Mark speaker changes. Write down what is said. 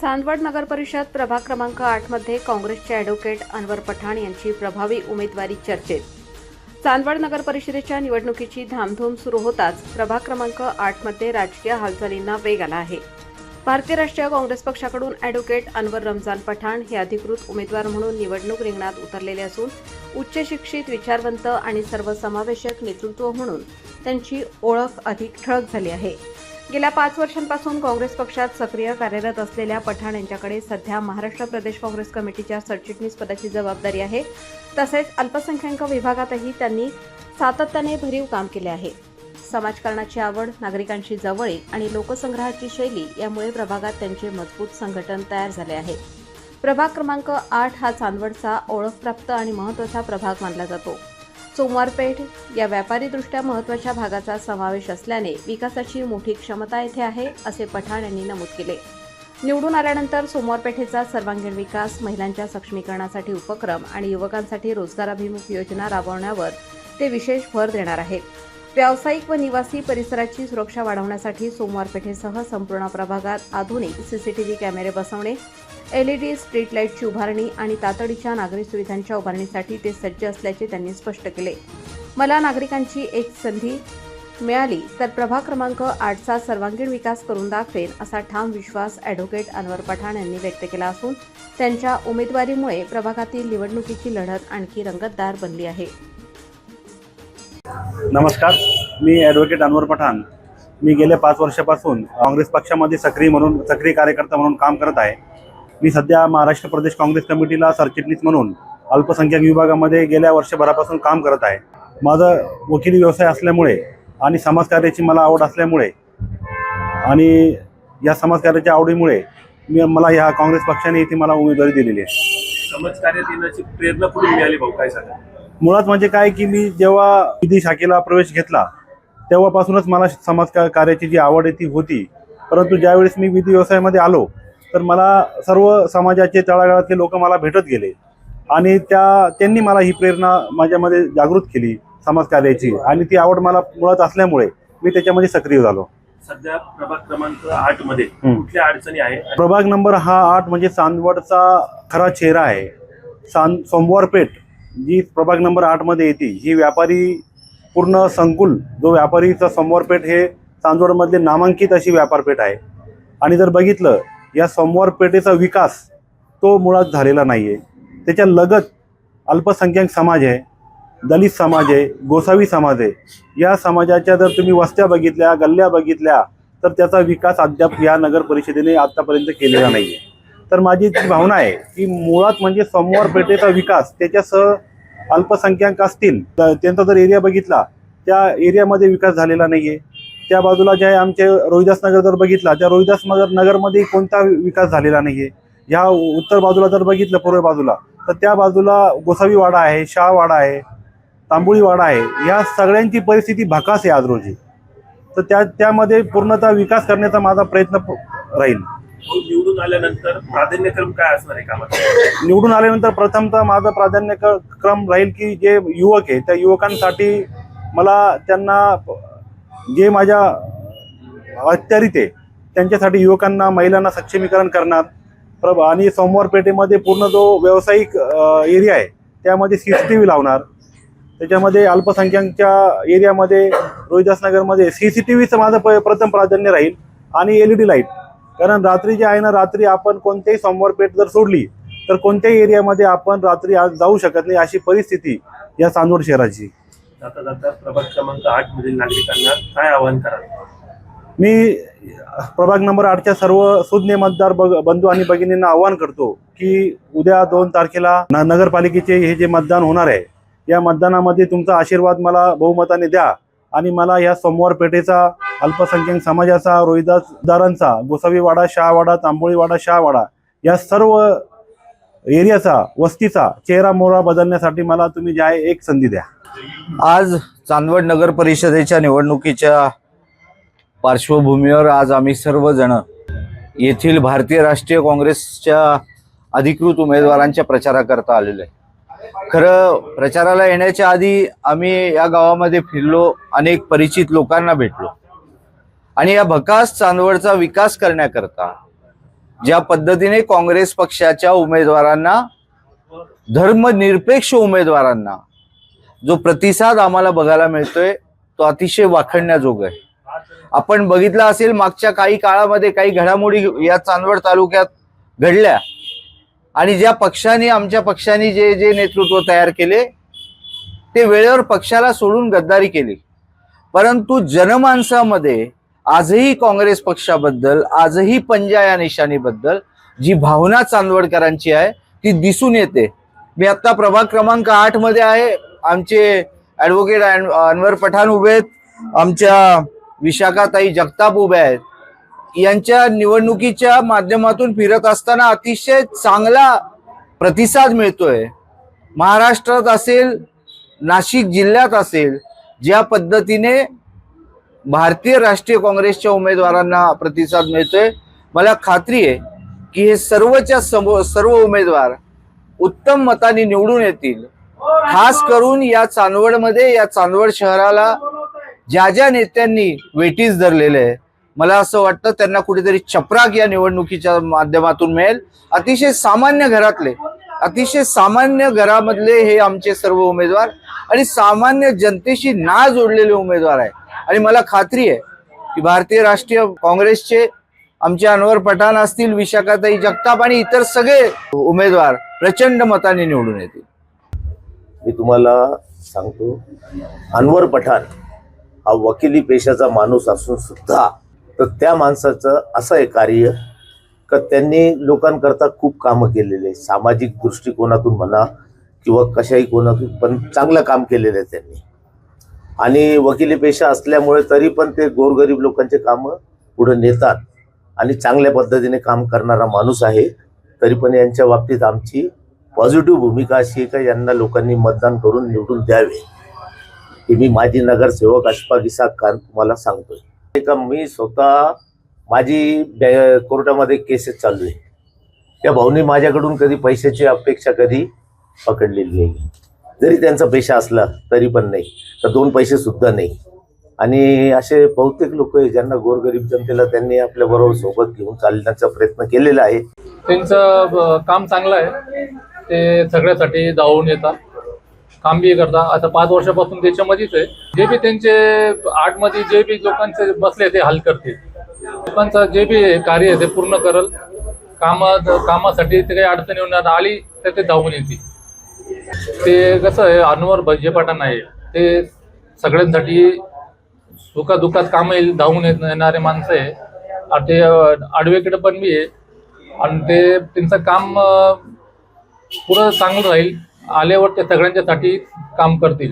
Speaker 1: चांदवड नगर परिषद प्रभाग क्रमांक 8 मध्ये काँग्रेसचे ॲडव्होकेट अनवर पठाण यांची प्रभावी उमेदवारी चर्चेत। चांदवड नगर परिषदेच्या निवडणुकीची धामधूम सुरू होताच प्रभाग क्रमांक 8 मध्ये राजकीय हालचालींना वेग आला आहे। भारतीय राष्ट्रीय काँग्रेस पक्षाकडून ॲडव्होकेट अनवर रमजान पठाण हे अधिकृत उमेदवार म्हणून निवडणूक रिंगणात उतरलेले असून उच्च शिक्षित, विचारवंत आणि सर्वसमावेशक नेतृत्व म्हणून त्यांची ओळख अधिक ठळक झाली आहे। गेल्या 5 वर्षांपासून काँग्रेस पक्षात सक्रिय कार्यरत असलेल्या पठाण यांच्याकडे सध्या महाराष्ट्र प्रदेश काँग्रेस कमिटीच्या सरचिटणीस पदाची जबाबदारी आहे। तसेच अल्पसंख्याक विभागातही त्यांनी सातत्याने भरीव काम केले आहे। समाजकारणाची आवड, नागरिकांची जवळीक आणि लोकसंग्रहाची शैली यामुळे प्रभागात त्यांचे मजबूत संघटन तयार झाले आहे। प्रभाग क्रमांक 8 हा चांदवडचा ओळखप्राप्त आणि महत्त्वाचा प्रभाग मानला जातो। सोमवारपेठ या व्यापारीदृष्ट्या महत्त्वाच्या भागाचा समावेश असल्याने विकासाची मोठी क्षमता येथे आहे, असे पठाण यांनी नमूद केले। निवडून आल्यानंतर सोमवारपेठेचा सर्वांगीण विकास, महिलांच्या सक्षमीकरणासाठी उपक्रम आणि युवकांसाठी रोजगाराभिमुख योजना राबवण्यावर ते विशेष भर देणार आहेत। व्यावसायिक व निवासी परिसराची सुरक्षा वाढवण्यासाठी सोमवारपेठेसह संपूर्ण प्रभागात आधुनिक सीसीटीव्ही कॅमेरे बसवणे, LED स्ट्रीट लाईटची उभारणी आणि तातडीच्या नागरी सुविधांच्या उभारणीसाठी ते सज्ज असल्याचे त्यांनी स्पष्ट केले। मला नागरिकांची एक संधी मिळाली तर प्रभाग क्रमांक 8चा सर्वांगीण विकास करून दाखवेन, असा ठाम विश्वास ॲडव्होकेट अनवर पठाण यांनी व्यक्त केला असून त्यांच्या उमेदवारीमुळे प्रभागातील निवडणुकीची लढत आणखी रंगतदार बनली आहे।
Speaker 2: नमस्कार, मी ॲडव्होकेट अनवर पठाण। मी गेल्या 5 वर्षापासून काँग्रेस पक्षामध्ये सक्रिय कार्यकर्ता म्हणून काम करत आहे। मी सध्या महाराष्ट्र प्रदेश काँग्रेस कमिटीला सरचिटणीस म्हणून अल्पसंख्याक विभागामध्ये गेल्या वर्षभरापासून काम करत आहे। माझा वकिली व्यवसाय असल्यामुळे आणि समाजकार्याची मला आवड असल्यामुळे आणि या समाजकार्याच्या आवडीमुळे मला या काँग्रेस पक्षाने इथे मला उमेदवारी दिलेली आहे।
Speaker 3: समाजकार्यात येण्याची प्रेरणा कुठून मिळाली भाऊ, काय सांगा?
Speaker 2: मुळात म्हणजे काय की मी जेव्हा विधी शाखेला प्रवेश घेतला तेव्हापासूनच मला समाजकार्याची जी आवड आहे ती होती। परंतु ज्यावेळेस मी विधी व्यवसायामध्ये आलो तर मला सर्व समाजाचे तळागाळातले लोक मला भेटत गेले आणि त्यांनी मला ही प्रेरणा माझ्यामध्ये जागृत केली समाजकार्याची, आणि ती आवड मला मुळात असल्यामुळे मी त्याच्यामध्ये सक्रिय झालो।
Speaker 3: सध्या प्रभाग क्रमांक 8 मध्ये कुठल्या अडचणी आहे?
Speaker 2: प्रभाग नंबर 8 म्हणजे चांदवडचा खरा चेहरा आहे। सोमवारपेठ जी प्रभाग नंबर 8 मध्ये येते ही व्यापारी पूर्ण संकुल, जो व्यापारीचा सोमवारपेठ हे चांदवडमधले नामांकित अशी व्यापारपेठ आहे। आणि जर बघितलं या सोमवारपेठेचा विकास तो मुळात झालेला नाही आहे। त्याच्या लगत अल्पसंख्याक समाज आहे, दलित समाज आहे, गोसावी समाज आहे। या समाजाच्या जर तुम्ही वस्त्या बघितल्या, गल्ल्या बघितल्या तर त्याचा विकास अद्याप या नगर परिषदेने आतापर्यंत केलेला नाही आहे। तर माझी ती भावना आहे की मुळात म्हणजे सोमवारपेठेचा विकास, त्याच्यासह अल्पसंख्याक असतील त्यांचा जर एरिया बघितला त्या एरियामध्ये विकास झालेला नाही आहे। त्या बाजूला जे आमचे रोहिदास नगर जर बघितला, त्या रोहिदास नगरमध्ये कोणता विकास झालेला नाही आहे। ह्या उत्तर बाजूला जर बघितलं, पूर्व बाजूला, तर त्या बाजूला गोसावी वाडा आहे, शाह वाडा आहे, तांबोळी वाडा आहे। या सगळ्यांची परिस्थिती भकास आहे आज रोजी। तर त्यामध्ये पूर्णतः विकास करण्याचा माझा प्रयत्न राहील।
Speaker 3: निवडून आल्यानंतर प्राधान्यक्रम काय असणार आहे कामात?
Speaker 2: निवडून आल्यानंतर प्रथमतः माझा प्राधान्यक्रम राहील की जे युवक आहे त्या युवकांसाठी मला त्यांना जे माझ्या अखत्यारीत आहे त्यांच्यासाठी युवकांना, महिलांना सक्षमीकरण करणार आणि सोमवारपेठेमध्ये पूर्ण जो व्यावसायिक एरिया आहे त्यामध्ये CCTV लावणार। त्याच्यामध्ये अल्पसंख्याकच्या एरियामध्ये रोहिदास नगरमध्ये CCTVचं माझं प्रथम प्राधान्य राहील आणि LED लाईट। कारण रात्री जे आहे ना, रात्री आपण कोणत्याही सोमवारपेठ जर सोडली तर कोणत्याही एरियामध्ये आपण रात्री आज जाऊ शकत नाही, अशी परिस्थिती या चांदवड शहराची।
Speaker 3: जाता जाता प्रभाग क्रमांक 8 मधील नागरिकांना काय आवाहन कराल?
Speaker 2: मी प्रभाग नंबर 8च्या सर्व सुज्ञ मतदार बंधू आणि भगिनींना आवाहन करतो की उद्या 2 तारखेला नगरपालिकेचे हे जे मतदान होणार आहे, या मतदानामध्ये तुमचा आशीर्वाद मला बहुमताने द्या आणि मला या सोमवारपेठेचा, अल्पसंख्याक समाजाचा, रोहिदासदारांचा, गोसावी वाडा, शाह वाडा, तांबोळी वाडा, शाह वाडा या सर्व एरियाचा, वस्तीचा चेहरा मोहरा बदलण्यासाठी मला तुम्ही जे आहे एक संधी द्या।
Speaker 4: आज चांदवड नगर परिषदेच्या निवडणुकीच्या पार्श्वभूमीवर आज आम्ही सर्वजण येथील भारतीय राष्ट्रीय काँग्रेसच्या अधिकृत उमेदवारांच्या प्रचाराकरता आलेलो आहे। खरं प्रचाराला येण्याच्या आधी आम्ही या गावामध्ये फिरलो, अनेक परिचित लोकांना भेटलो आणि या भकास चांदवडचा विकास करण्याकरता ज्या पद्धतीने काँग्रेस पक्षाच्या उमेदवारांना, धर्मनिरपेक्ष उमेदवारांना जो प्रतिसाद आम्हाला बघायला मिळतोय तो अतिशय वाखाणण्याजोग आहे. आपण बघितलं असेल मागच्या काही काळामध्ये काही घडामोडी या चांदवड तालुक्यात घडल्या आणि ज्या पक्षाने, आमच्या पक्षाने जे जे नेतृत्व तयार केले ते वेळेवर पक्षाला सोडून गद्दारी केली. परंतु जनमानसामध्ये आजही काँग्रेस पक्षाबद्दल, आजही पंजा या निशाणीबद्दल जी भावना चांदवडकरांची आहे ती दिसून येते. मी आता प्रभाग क्रमांक 8 मध्ये आहे. आमचे ॲडव्होकेट अनवर पठाण उभे आहेत, आमच्या विशाखाताई जगताप उभ्या आहेत. यांच्या निवडणुकीच्या माध्यमातून फिरत असताना अतिशय चांगला प्रतिसाद मिळतोय. महाराष्ट्रात असेल, नाशिक जिल्ह्यात असेल, ज्या पद्धतीने भारतीय राष्ट्रीय काँग्रेसच्या उमेदवारांना प्रतिसाद मिळतोय, मला खात्री आहे की हे सर्व उमेदवार उत्तम मताने निवडून येतील. खास करून या चांदवडमध्ये, या चांदवड शहराला ज्या ज्या नेत्यांनी वेटीस धरलेले आहे, मला असं वाटतं त्यांना कुठेतरी चपराक या निवडणुकीच्या माध्यमातून मिळेल. अतिशय सामान्य घरातले, अतिशय सामान्य घरामधले हे आमचे सर्व उमेदवार आणि सामान्य जनतेशी नाळ जोडलेले उमेदवार आहे. आणि मला खात्री आहे की भारतीय राष्ट्रीय काँग्रेसचे आमचे अनवर पठाण असतील, विशाखाताई जगताप आणि इतर सगळे उमेदवार प्रचंड मताने निवडून येतील.
Speaker 5: मी तुम्हाला सांगतो, अनवर पठाण हा वकिली पेशाचा माणूस असून सुद्धा तर त्या माणसाचं असं आहे कार्य का त्यांनी लोकांकरता खूप कामं केलेले, सामाजिक दृष्टिकोनातून म्हणा किंवा कशाही कोणातून, पण चांगलं काम केलेलं आहे त्यांनी. आणि वकिली पेशा असल्यामुळे तरी पण ते गोरगरीब लोकांचे कामं पुढे नेतात आणि चांगल्या पद्धतीने काम करणारा माणूस आहे. तरी पण यांच्या बाबतीत आमची पॉझिटिव्ह भूमिका अशी आहे का यांना लोकांनी मतदान करून निवडून द्यावे. की मी माजी नगरसेवक अशफाक इसाक खान तुम्हाला सांगतोय का मी स्वतः, माझी कोर्टामध्ये केसेस चालू आहे. त्या भाऊनी माझ्याकडून कधी पैशाची अपेक्षा कधी पकडलेली नाही, जरी त्यांचा पेशा असला तरी पण नाही, तर 2 पैसे सुद्धा नाही. आणि असे बहुतेक लोक आहे ज्यांना गोरगरीब जनतेला त्यांनी आपल्याबरोबर सोबत घेऊन चालण्याचा प्रयत्न केलेला आहे.
Speaker 6: त्यांचं काम चांगलं आहे, ते सगळ्यासाठी धावून येतात, काम बी करतात. आता 5 वर्षापासून त्याच्यामध्येच आहे. जे बी त्यांचे 8 मध्ये जे बी लोकांचे बसले ते हल करतील, लोकांचं जे बी कार्य आहे ते पूर्ण करल. कामासाठी ते काही अडचण येऊन आली तर ते धावून येतील. ते कसं आहे, अनवर भैजे पठाण आहे, ते सगळ्यांसाठी सुखादुःखात काम धावून येणारे माणसं आहे. आणि ते ॲडव्होकेट पण बी आहे आणि ते त्यांचं काम पुढं चांगलं राहील. आल्यावर ते सगळ्यांच्यासाठी काम करतील.